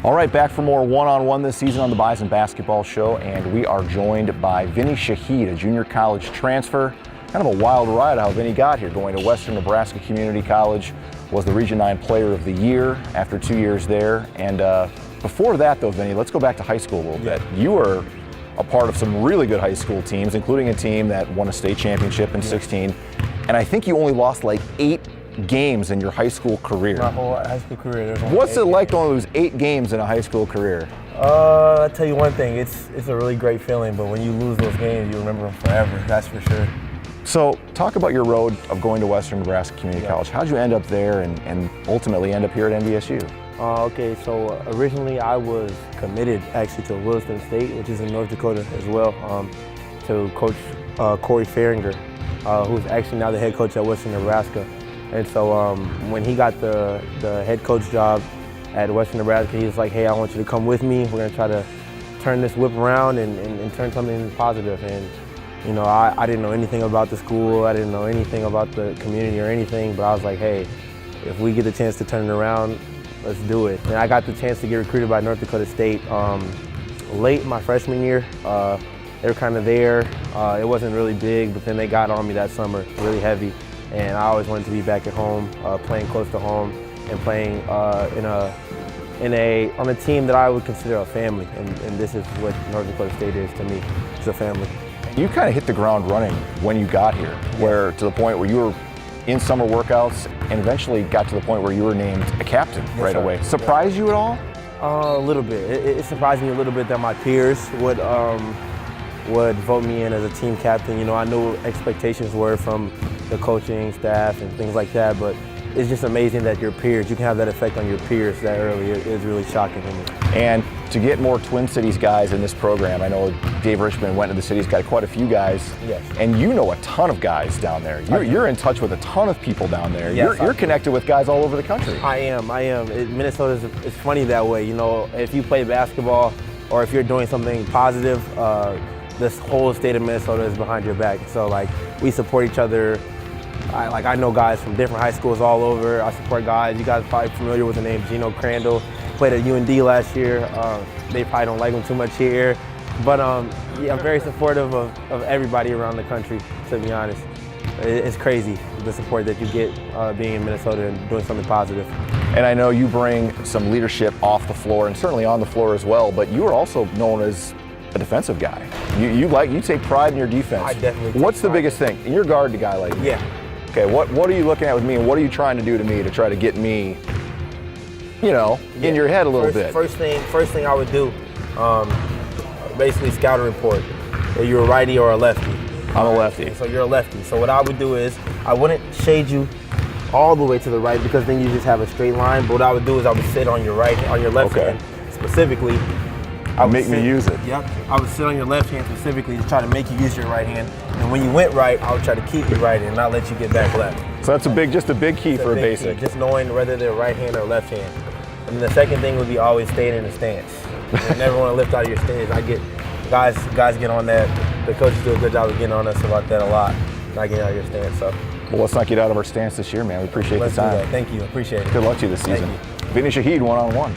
All right, back for more one-on-one this season on the Bison Basketball Show, and we are joined by Vinnie Shahid, a junior college transfer. Kind of a wild ride how Vinnie got here, going to Western Nebraska Community College, was the Region 9 Player of the Year after 2 years there. And before that, though, Vinnie, let's go back to high school a little bit. You were a part of some really good high school teams, including a team that won a state championship in 16. And I think you only lost like 8 games in your high school career. My whole high school career. What's it like to only lose 8 games in a high school career? I'll tell you one thing, it's a really great feeling, but when you lose those games, you remember them forever, that's for sure. So talk about your road of going to Western Nebraska Community College. How'd you end up there and ultimately end up here at NDSU? Okay, so originally I was committed actually to Williston State, which is in North Dakota as well, to Coach Corey Farringer, who's actually now the head coach at Western Nebraska. And so when he got the head coach job at Western Nebraska, he was like, hey, I want you to come with me. We're gonna try to turn this whip around and turn something positive. And you know, I didn't know anything about the school. I didn't know anything about the community or anything, but I was like, hey, if we get the chance to turn it around, let's do it. And I got the chance to get recruited by North Dakota State late my freshman year. They were kind of there. It wasn't really big, but then they got on me that summer, really heavy. And I always wanted to be back at home, playing close to home, and playing on a team that I would consider a family. And this is what North Dakota State is to me. It's a family. You kind of hit the ground running when you got here, where to the point where you were in summer workouts and eventually got to the point where you were named a captain right away. Surprised you at all? A little bit. It surprised me a little bit that my peers would vote me in as a team captain. You know, I knew expectations were from the coaching staff and things like that, but it's just amazing that your peers, you can have that effect on your peers that early. It is really shocking to me. And to get more Twin Cities guys in this program, I know Dave Richmond went to the city's got quite a few guys. Yes. And you know a ton of guys down there. You're in touch with a ton of people down there. Yes, you're connected with guys all over the country. I am. Minnesota is funny that way. You know, if you play basketball or if you're doing something positive, this whole state of Minnesota is behind your back. So like, we support each other. I know guys from different high schools all over. I support guys. You guys are probably familiar with the name Gino Crandall. Played at UND last year. They probably don't like him too much here. But yeah, I'm very supportive of everybody around the country, to be honest. It's crazy, the support that you get being in Minnesota and doing something positive. And I know you bring some leadership off the floor and certainly on the floor as well, but you are also known as a defensive guy. You take pride in your defense. I definitely take What's the pride. biggest thing? And you're guarding a guy like me. Yeah. Okay, what are you looking at with me and what are you trying to do to me to try to get me, you know, in your head a little bit? First thing I would do, basically scout a report. Are you a righty or a lefty? I'm a lefty. So you're a lefty. So what I would do is, I wouldn't shade you all the way to the right because then you just have a straight line. But what I would do is I would sit on your left hand specifically. Make me use it. Yep. I would sit on your left hand specifically to try to make you use your right hand. And when you went right, I would try to keep you right and not let you get back left. So that's just a big key for a basic. Key, just knowing whether they're right hand or left hand. And then the second thing would be always staying in the stance. You never want to lift out of your stance. Guys get on that. The coaches do a good job of getting on us about that a lot. Not getting out of your stance. So. Well, let's not get out of our stance this year, man. We appreciate the time. Thank you. Appreciate it. Good luck to you this season. Thank you. Vinnie Shahid, one-on-one.